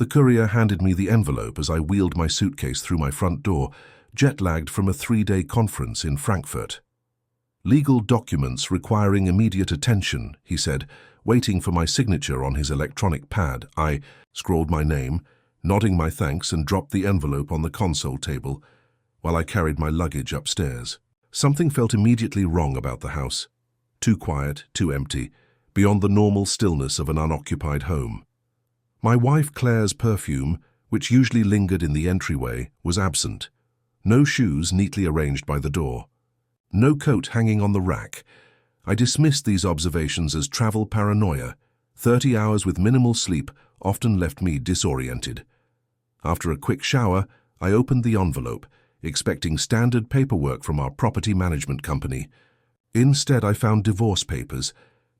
The courier handed me the envelope as I wheeled my suitcase through my front door, jet-lagged from a 3-day conference in Frankfurt. "Legal documents requiring immediate attention," he said, waiting for my signature on his electronic pad. I scrawled my name, nodding my thanks, and dropped the envelope on the console table while I carried my luggage upstairs. Something felt immediately wrong about the house. Too quiet, too empty, beyond the normal stillness of an unoccupied home. My wife Claire's perfume, which usually lingered in the entryway, was absent. No shoes neatly arranged by the door. No coat hanging on the rack. I dismissed these observations as travel paranoia. 30 hours with minimal sleep often left me disoriented. After a quick shower, I opened the envelope, expecting standard paperwork from our property management company. Instead, I found divorce papers,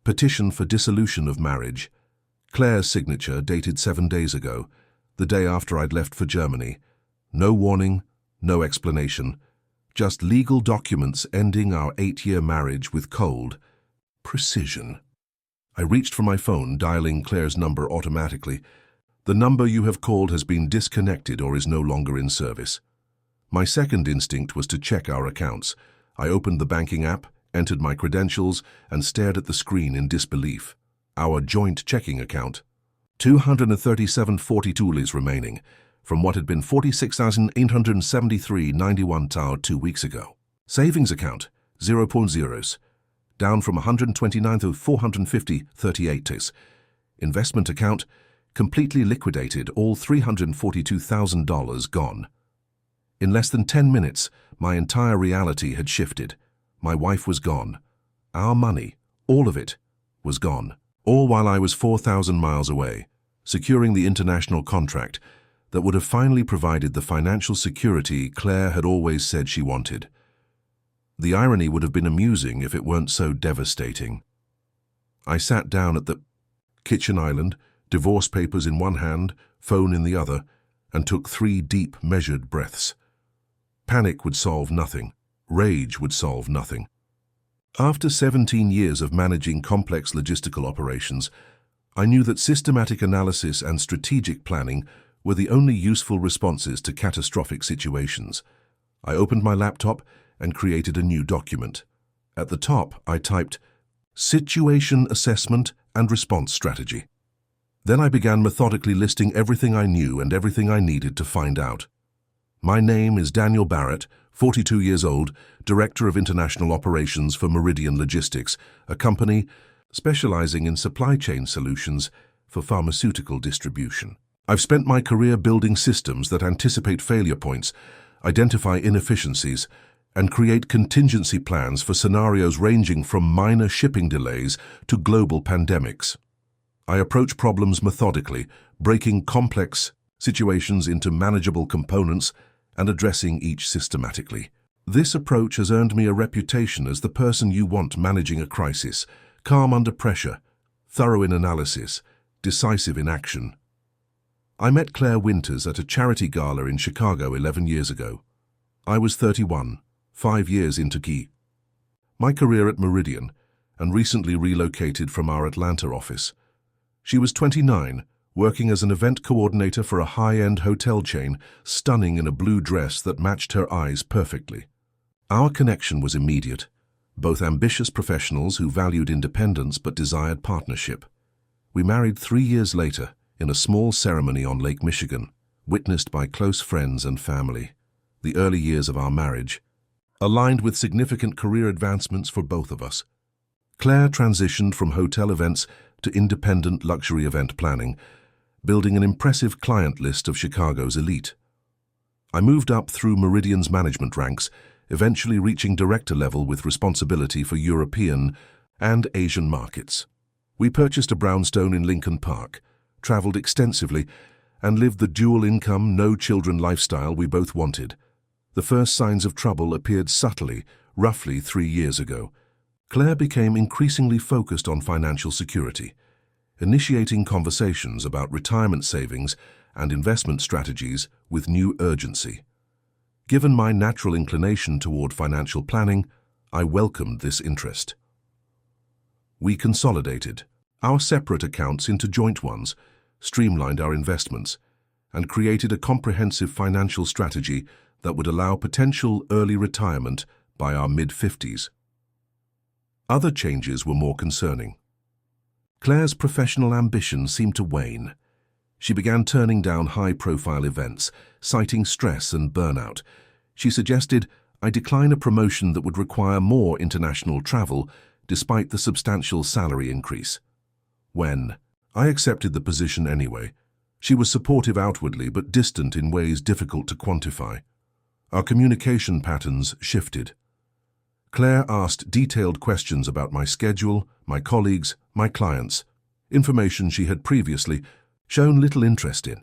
petition for dissolution of marriage, Claire's signature dated 7 days ago, the day after I'd left for Germany. No warning, no explanation, just legal documents ending our 8-year marriage with cold precision. I reached for my phone, dialing Claire's number automatically. "The number you have called has been disconnected or is no longer in service." My second instinct was to check our accounts. I opened the banking app, entered my credentials, and stared at the screen in disbelief. Our joint checking account. 237.42 lies remaining, from what had been 46,873.91 tau 2 weeks ago. Savings account, 0.0s, down from 129,450.38 tis. Investment account, completely liquidated, all $342,000 gone. In less than 10 minutes, my entire reality had shifted. My wife was gone. Our money, all of it, was gone. All while I was 4,000 miles away, securing the international contract that would have finally provided the financial security Claire had always said she wanted. The irony would have been amusing if it weren't so devastating. I sat down at the kitchen island, divorce papers in one hand, phone in the other, and took 3 deep, measured breaths. Panic would solve nothing. Rage would solve nothing. After 17 years of managing complex logistical operations, I knew that systematic analysis and strategic planning were the only useful responses to catastrophic situations. I opened my laptop and created a new document. At the top, I typed Situation Assessment and Response Strategy. Then I began methodically listing everything I knew and everything I needed to find out. My name is Daniel Barrett, 42 years old, Director of International Operations for Meridian Logistics, a company specializing in supply chain solutions for pharmaceutical distribution. I've spent my career building systems that anticipate failure points, identify inefficiencies, and create contingency plans for scenarios ranging from minor shipping delays to global pandemics. I approach problems methodically, breaking complex situations into manageable components and addressing each systematically. This approach has earned me a reputation as the person you want managing a crisis, calm under pressure, thorough in analysis, decisive in action. I met Claire Winters at a charity gala in Chicago 11 years ago. I was 31, 5 years into Caine. My career at Meridian, and recently relocated from our Atlanta office. She was 29, working as an event coordinator for a high-end hotel chain, stunning in a blue dress that matched her eyes perfectly. Our connection was immediate, both ambitious professionals who valued independence but desired partnership. We married 3 years later in a small ceremony on Lake Michigan, witnessed by close friends and family. The early years of our marriage aligned with significant career advancements for both of us. Claire transitioned from hotel events to independent luxury event planning, building an impressive client list of Chicago's elite. I moved up through Meridian's management ranks, eventually reaching director level with responsibility for European and Asian markets. We purchased a brownstone in Lincoln Park, traveled extensively, and lived the dual-income, no-children lifestyle we both wanted. The first signs of trouble appeared subtly, roughly 3 years ago. Claire became increasingly focused on financial security, initiating conversations about retirement savings and investment strategies with new urgency. Given my natural inclination toward financial planning, I welcomed this interest. We consolidated our separate accounts into joint ones, streamlined our investments, and created a comprehensive financial strategy that would allow potential early retirement by our mid-50s. Other changes were more concerning. Claire's professional ambition seemed to wane. She began turning down high-profile events, citing stress and burnout. She suggested I decline a promotion that would require more international travel despite the substantial salary increase. When I accepted the position anyway, she was supportive outwardly but distant in ways difficult to quantify. Our communication patterns shifted. Claire asked detailed questions about my schedule, my colleagues, my clients, information she had previously shown little interest in.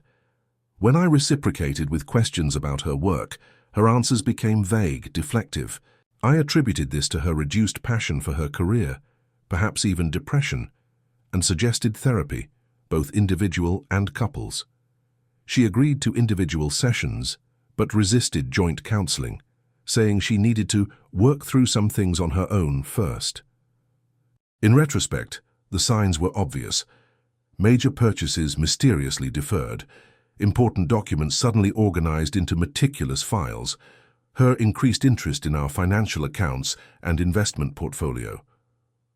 When I reciprocated with questions about her work, her answers became vague, deflective. I attributed this to her reduced passion for her career, perhaps even depression, and suggested therapy, both individual and couples. She agreed to individual sessions, but resisted joint counseling, saying she needed to work through some things on her own first. In retrospect, the signs were obvious. Major purchases mysteriously deferred, important documents suddenly organized into meticulous files, her increased interest in our financial accounts and investment portfolio,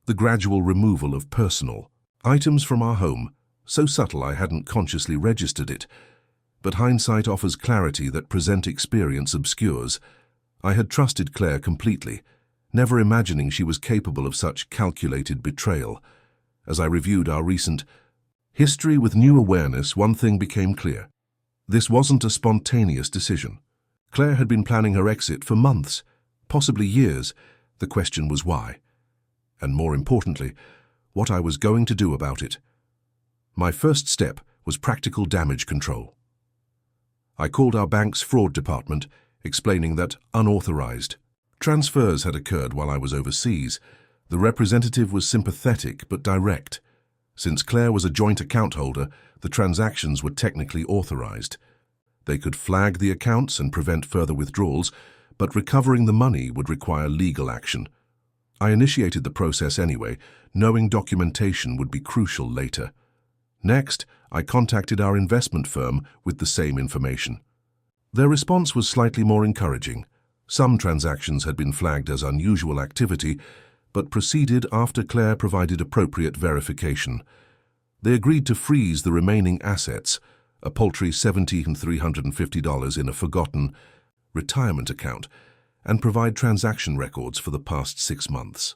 the gradual removal of personal items from our home, so subtle I hadn't consciously registered it, but hindsight offers clarity that present experience obscures. I had trusted Claire completely, never imagining she was capable of such calculated betrayal. As I reviewed our recent history with new awareness, one thing became clear. This wasn't a spontaneous decision. Claire had been planning her exit for months, possibly years. The question was why. And more importantly, what I was going to do about it. My first step was practical damage control. I called our bank's fraud department, explaining that unauthorized transfers had occurred while I was overseas. The representative was sympathetic but direct. Since Claire was a joint account holder, the transactions were technically authorized. They could flag the accounts and prevent further withdrawals, but recovering the money would require legal action. I initiated the process anyway, knowing documentation would be crucial later. Next, I contacted our investment firm with the same information. Their response was slightly more encouraging. Some transactions had been flagged as unusual activity, but proceeded after Claire provided appropriate verification. They agreed to freeze the remaining assets, a paltry $1,750 in a forgotten retirement account, and provide transaction records for the past 6 months.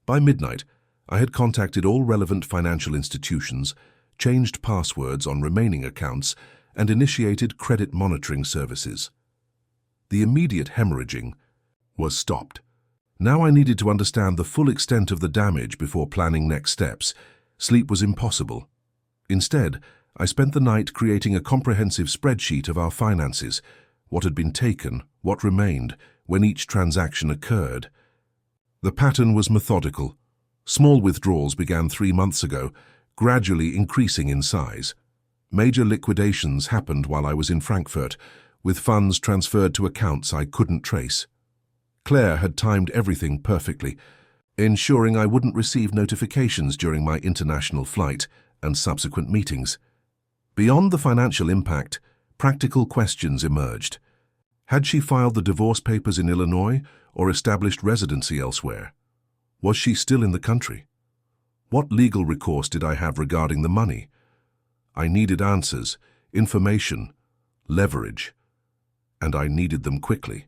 By midnight, I had contacted all relevant financial institutions, changed passwords on remaining accounts, and initiated credit monitoring services. The immediate hemorrhaging was stopped. Now I needed to understand the full extent of the damage before planning next steps. Sleep was impossible. Instead, I spent the night creating a comprehensive spreadsheet of our finances, what had been taken, what remained, when each transaction occurred. The pattern was methodical. Small withdrawals began 3 months ago, gradually increasing in size. Major liquidations happened while I was in Frankfurt, with funds transferred to accounts I couldn't trace. Claire had timed everything perfectly, ensuring I wouldn't receive notifications during my international flight and subsequent meetings. Beyond the financial impact, practical questions emerged. Had she filed the divorce papers in Illinois or established residency elsewhere? Was she still in the country? What legal recourse did I have regarding the money? I needed answers, information, leverage, and I needed them quickly.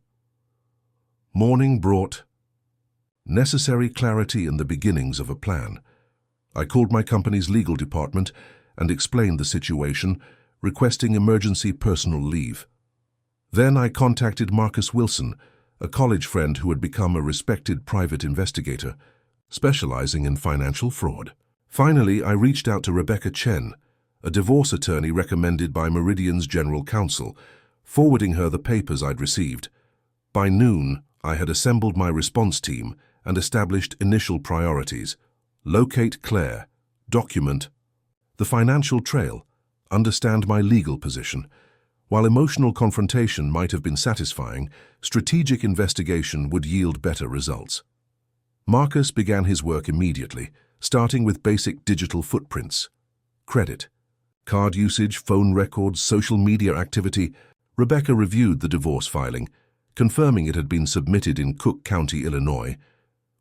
Morning brought necessary clarity and the beginnings of a plan. I called my company's legal department and explained the situation, requesting emergency personal leave. Then I contacted Marcus Wilson, a college friend who had become a respected private investigator, specializing in financial fraud. Finally, I reached out to Rebecca Caine, a divorce attorney recommended by Meridian's general counsel, forwarding her the papers I'd received. By noon, I had assembled my response team and established initial priorities. Locate Claire, document the financial trail, understand my legal position. While emotional confrontation might have been satisfying, strategic investigation would yield better results. Marcus began his work immediately, starting with basic digital footprints. Credit, Card usage, phone records, social media activity. Rebecca reviewed the divorce filing, confirming it had been submitted in Cook County, Illinois,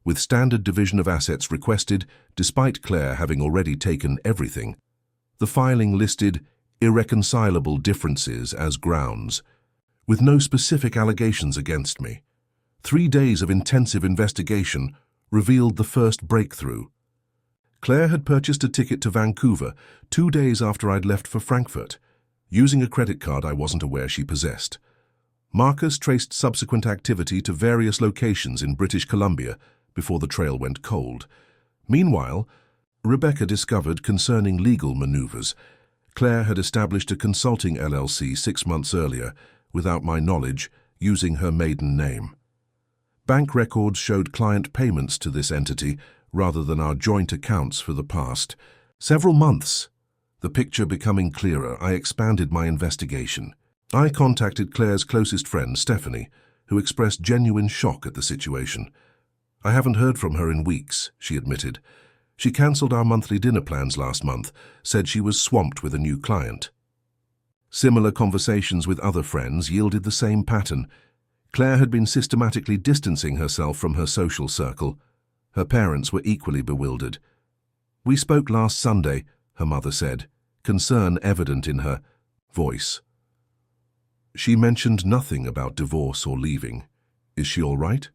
with standard division of assets requested despite Claire having already taken everything. The filing listed irreconcilable differences as grounds, with no specific allegations against me. 3 days of intensive investigation revealed the first breakthrough. Claire had purchased a ticket to Vancouver 2 days after I'd left for Frankfurt, using a credit card I wasn't aware she possessed. Marcus traced subsequent activity to various locations in British Columbia before the trail went cold. Meanwhile, Rebecca discovered concerning legal maneuvers. Claire had established a consulting LLC 6 months earlier, without my knowledge, using her maiden name. Bank records showed client payments to this entity rather than our joint accounts for the past several months. The picture becoming clearer, I expanded my investigation. I contacted Claire's closest friend, Stephanie, who expressed genuine shock at the situation. I haven't heard from her in weeks, she admitted. She cancelled our monthly dinner plans last month, said she was swamped with a new client. Similar conversations with other friends yielded the same pattern. Claire had been systematically distancing herself from her social circle. Her parents were equally bewildered. "We spoke last Sunday," her mother said, concern evident in her voice. "She mentioned nothing about divorce or leaving. Is she all right?"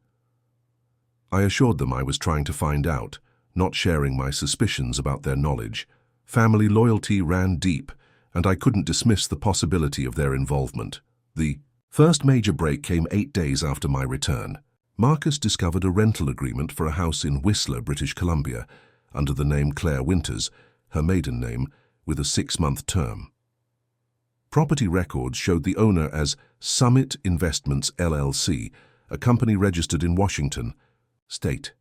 I assured them I was trying to find out, not sharing my suspicions about their knowledge. Family loyalty ran deep, and I couldn't dismiss the possibility of their involvement. The first major break came 8 days after my return. Marcus discovered a rental agreement for a house in Whistler, British Columbia, under the name Claire Winters, her maiden name, with a 6-month term. Property records showed the owner as Summit Investments LLC, a company registered in Washington State.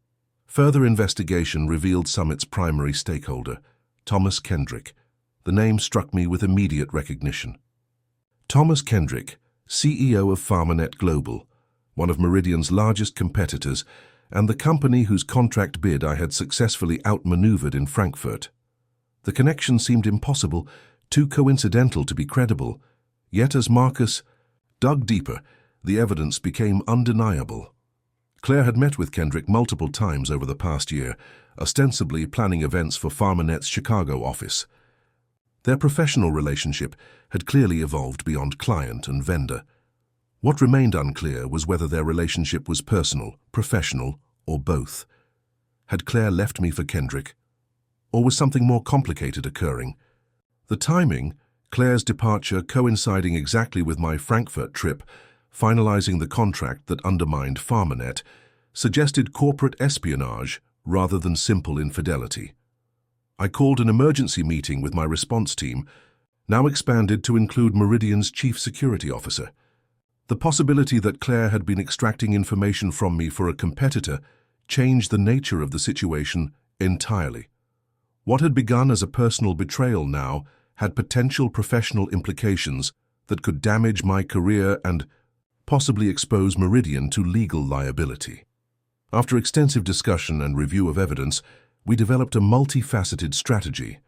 Further investigation revealed Summit's primary stakeholder, Thomas Kendrick. The name struck me with immediate recognition. Thomas Kendrick, CEO of PharmaNet Global, one of Meridian's largest competitors, and the company whose contract bid I had successfully outmaneuvered in Frankfurt. The connection seemed impossible, too coincidental to be credible. Yet as Marcus dug deeper, the evidence became undeniable. Claire had met with Kendrick multiple times over the past year, ostensibly planning events for PharmaNet's Chicago office. Their professional relationship had clearly evolved beyond client and vendor. What remained unclear was whether their relationship was personal, professional, or both. Had Claire left me for Kendrick? Or was something more complicated occurring? The timing, Claire's departure coinciding exactly with my Frankfurt trip, finalizing the contract that undermined PharmaNet, suggested corporate espionage rather than simple infidelity. I called an emergency meeting with my response team, now expanded to include Meridian's chief security officer. The possibility that Claire had been extracting information from me for a competitor changed the nature of the situation entirely. What had begun as a personal betrayal now had potential professional implications that could damage my career and possibly expose Meridian to legal liability. After extensive discussion and review of evidence, we developed a multifaceted strategy.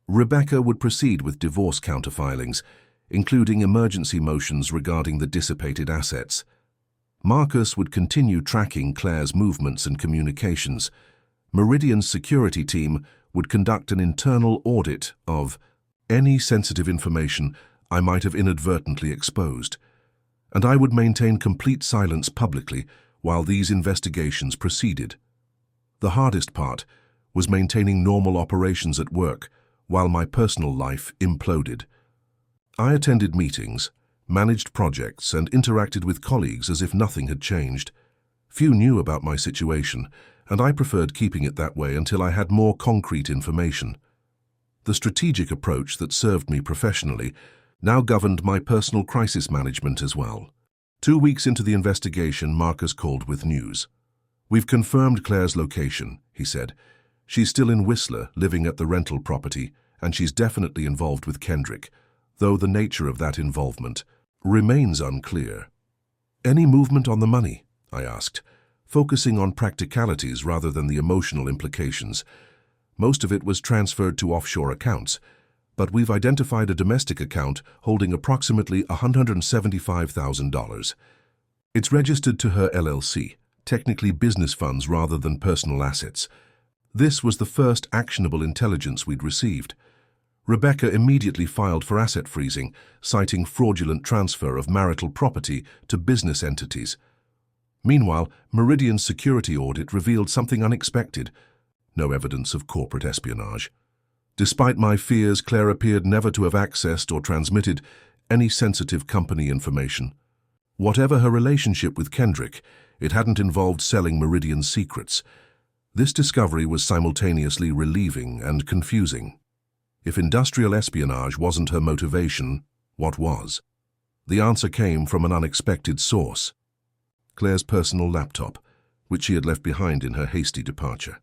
Rebecca would proceed with divorce counterfilings, including emergency motions regarding the dissipated assets. Marcus would continue tracking Claire's movements and communications. Meridian's security team would conduct an internal audit of any sensitive information I might have inadvertently exposed, and I would maintain complete silence publicly while these investigations proceeded. The hardest part was maintaining normal operations at work while my personal life imploded. I attended meetings, managed projects, and interacted with colleagues as if nothing had changed. Few knew about my situation, and I preferred keeping it that way until I had more concrete information. The strategic approach that served me professionally now governed my personal crisis management as well. 2 weeks into the investigation, Marcus called with news. "We've confirmed Claire's location," he said. "She's still in Whistler, living at the rental property, and she's definitely involved with Kendrick, though the nature of that involvement remains unclear." "Any movement on the money?" I asked, focusing on practicalities rather than the emotional implications. Most of it was transferred to offshore accounts, but we've identified a domestic account holding approximately $175,000. It's registered to her LLC, technically business funds rather than personal assets. This was the first actionable intelligence we'd received. Rebecca immediately filed for asset freezing, citing fraudulent transfer of marital property to business entities. Meanwhile, Meridian's security audit revealed something unexpected: no evidence of corporate espionage. Despite my fears, Claire appeared never to have accessed or transmitted any sensitive company information. Whatever her relationship with Kendrick, it hadn't involved selling Meridian's secrets. This discovery was simultaneously relieving and confusing. If industrial espionage wasn't her motivation, what was? The answer came from an unexpected source: Claire's personal laptop, which she had left behind in her hasty departure.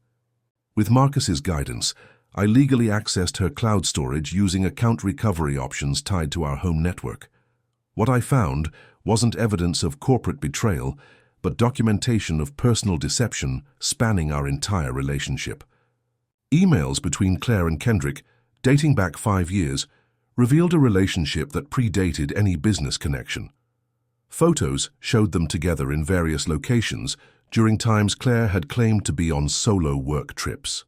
With Marcus's guidance, I legally accessed her cloud storage using account recovery options tied to our home network. What I found wasn't evidence of corporate betrayal, but documentation of personal deception spanning our entire relationship. Emails between Claire and Kendrick, dating back 5 years, revealed a relationship that predated any business connection. Photos showed them together in various locations during times Claire had claimed to be on solo work trips.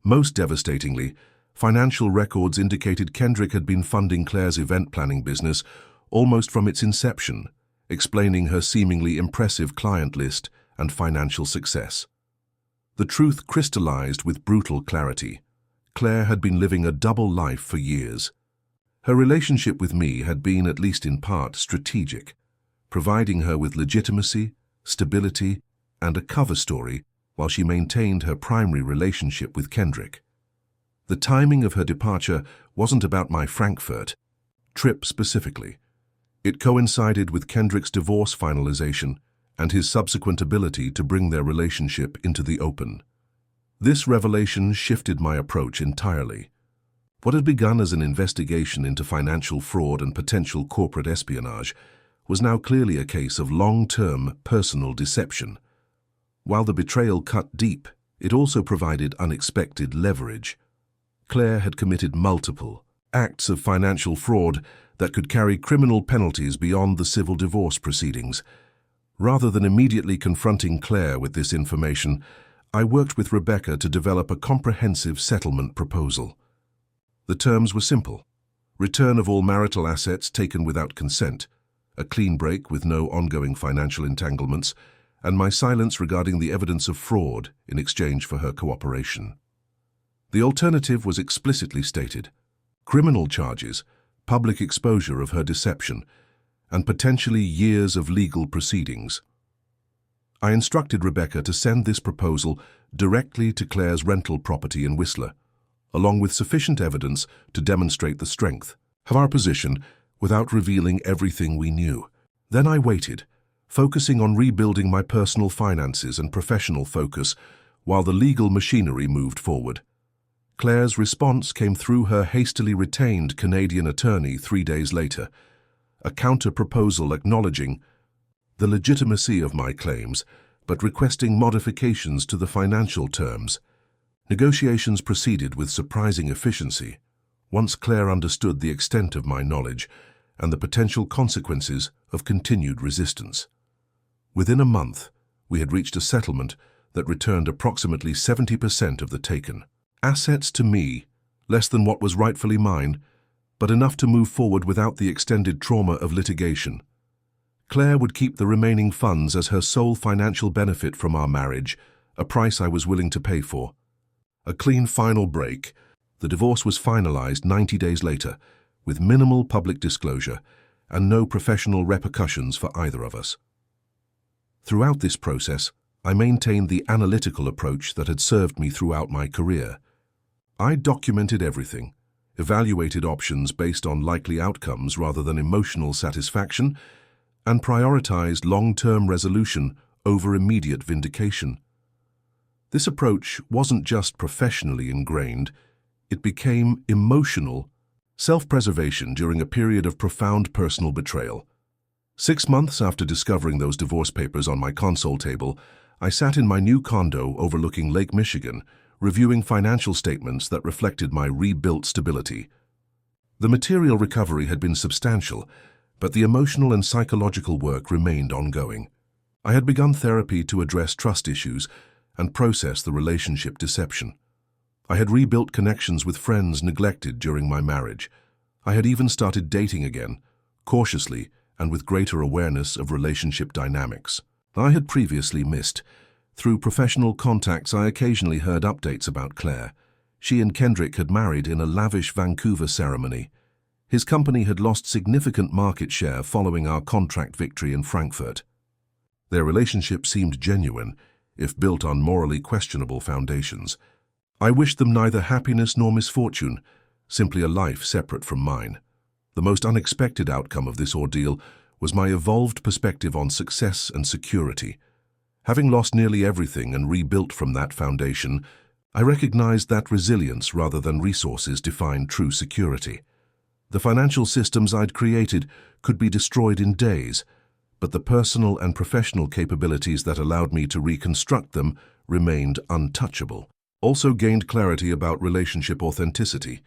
Most devastatingly, financial records indicated Kendrick had been funding Claire's event planning business almost from its inception, explaining her seemingly impressive client list and financial success. The truth crystallized with brutal clarity. Claire had been living a double life for years. Her relationship with me had been, at least in part, strategic, providing her with legitimacy, stability, and a cover story while she maintained her primary relationship with Kendrick. The timing of her departure wasn't about my Frankfurt trip specifically. It coincided with Kendrick's divorce finalization and his subsequent ability to bring their relationship into the open. This revelation shifted my approach entirely. What had begun as an investigation into financial fraud and potential corporate espionage was now clearly a case of long-term personal deception. While the betrayal cut deep, it also provided unexpected leverage. Claire had committed multiple acts of financial fraud that could carry criminal penalties beyond the civil divorce proceedings. Rather than immediately confronting Claire with this information, I worked with Rebecca to develop a comprehensive settlement proposal. The terms were simple: return of all marital assets taken without consent, a clean break with no ongoing financial entanglements, and my silence regarding the evidence of fraud in exchange for her cooperation. The alternative was explicitly stated: criminal charges, public exposure of her deception, and potentially years of legal proceedings. I instructed Rebecca to send this proposal directly to Claire's rental property in Whistler, along with sufficient evidence to demonstrate the strength of our position without revealing everything we knew. Then I waited, focusing on rebuilding my personal finances and professional focus while the legal machinery moved forward. Claire's response came through her hastily retained Canadian attorney 3 days later, a counter-proposal acknowledging the legitimacy of my claims, but requesting modifications to the financial terms. Negotiations proceeded with surprising efficiency, once Claire understood the extent of my knowledge and the potential consequences of continued resistance. Within a month, we had reached a settlement that returned approximately 70% of the taken assets to me, less than what was rightfully mine, but enough to move forward without the extended trauma of litigation. Claire would keep the remaining funds as her sole financial benefit from our marriage, a price I was willing to pay for. A clean final break. The divorce was finalized 90 days later, with minimal public disclosure and no professional repercussions for either of us. Throughout this process, I maintained the analytical approach that had served me throughout my career. I documented everything, evaluated options based on likely outcomes rather than emotional satisfaction, and prioritized long-term resolution over immediate vindication. This approach wasn't just professionally ingrained, it became emotional self-preservation during a period of profound personal betrayal. 6 months after discovering those divorce papers on my console table, I sat in my new condo overlooking Lake Michigan, reviewing financial statements that reflected my rebuilt stability, The material recovery had been substantial, but the emotional and psychological work remained ongoing. I had begun therapy to address trust issues and process the relationship deception. I had rebuilt connections with friends neglected during my marriage. I had even started dating again, cautiously and with greater awareness of relationship dynamics. I had previously missed. Through professional contacts, I occasionally heard updates about Claire. She and Kendrick had married in a lavish Vancouver ceremony. His company had lost significant market share following our contract victory in Frankfurt. Their relationship seemed genuine, if built on morally questionable foundations. I wished them neither happiness nor misfortune, simply a life separate from mine. The most unexpected outcome of this ordeal was my evolved perspective on success and security. Having lost nearly everything and rebuilt from that foundation, I recognized that resilience rather than resources defined true security. The financial systems I'd created could be destroyed in days, but the personal and professional capabilities that allowed me to reconstruct them remained untouchable. Also gained clarity about relationship authenticity.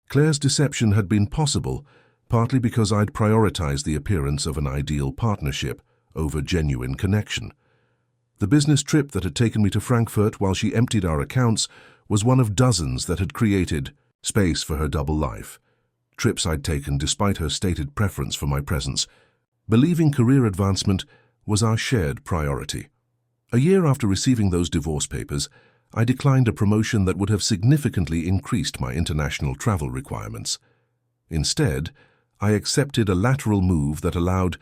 Claire's deception had been possible, partly because I'd prioritized the appearance of an ideal partnership over genuine connection. The business trip that had taken me to Frankfurt while she emptied our accounts was one of dozens that had created space for her double life. Trips I'd taken despite her stated preference for my presence. Believing career advancement was our shared priority. A year after receiving those divorce papers, I declined a promotion that would have significantly increased my international travel requirements. Instead, I accepted a lateral move that allowed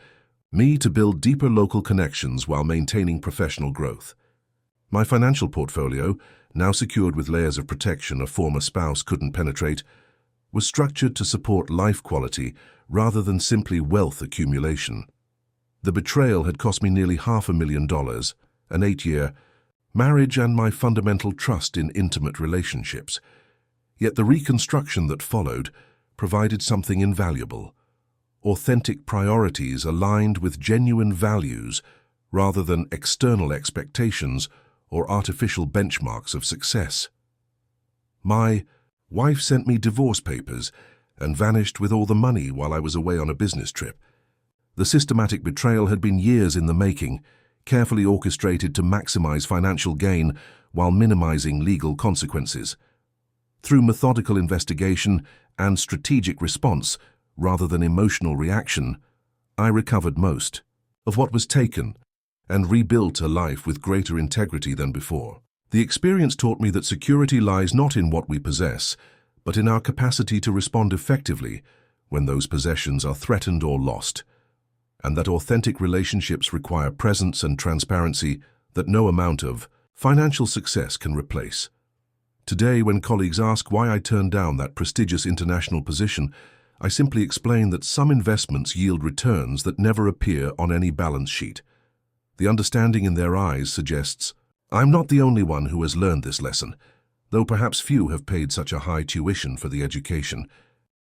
me to build deeper local connections while maintaining professional growth. My financial portfolio, now secured with layers of protection a former spouse couldn't penetrate, was structured to support life quality rather than simply wealth accumulation. The betrayal had cost me nearly $500,000, an 8-year marriage and my fundamental trust in intimate relationships. Yet the reconstruction that followed provided something invaluable: authentic priorities aligned with genuine values rather than external expectations or artificial benchmarks of success. My wife sent me divorce papers and vanished with all the money while I was away on a business trip. The systematic betrayal had been years in the making, carefully orchestrated to maximize financial gain while minimizing legal consequences. Through methodical investigation and strategic response, rather than emotional reaction, I recovered most of what was taken and rebuilt a life with greater integrity than before. The experience taught me that security lies not in what we possess, but in our capacity to respond effectively when those possessions are threatened or lost, and that authentic relationships require presence and transparency that no amount of financial success can replace. Today, when colleagues ask why I turned down that prestigious international position, I simply explain that some investments yield returns that never appear on any balance sheet. The understanding in their eyes suggests, I'm not the only one who has learned this lesson, though perhaps few have paid such a high tuition for the education.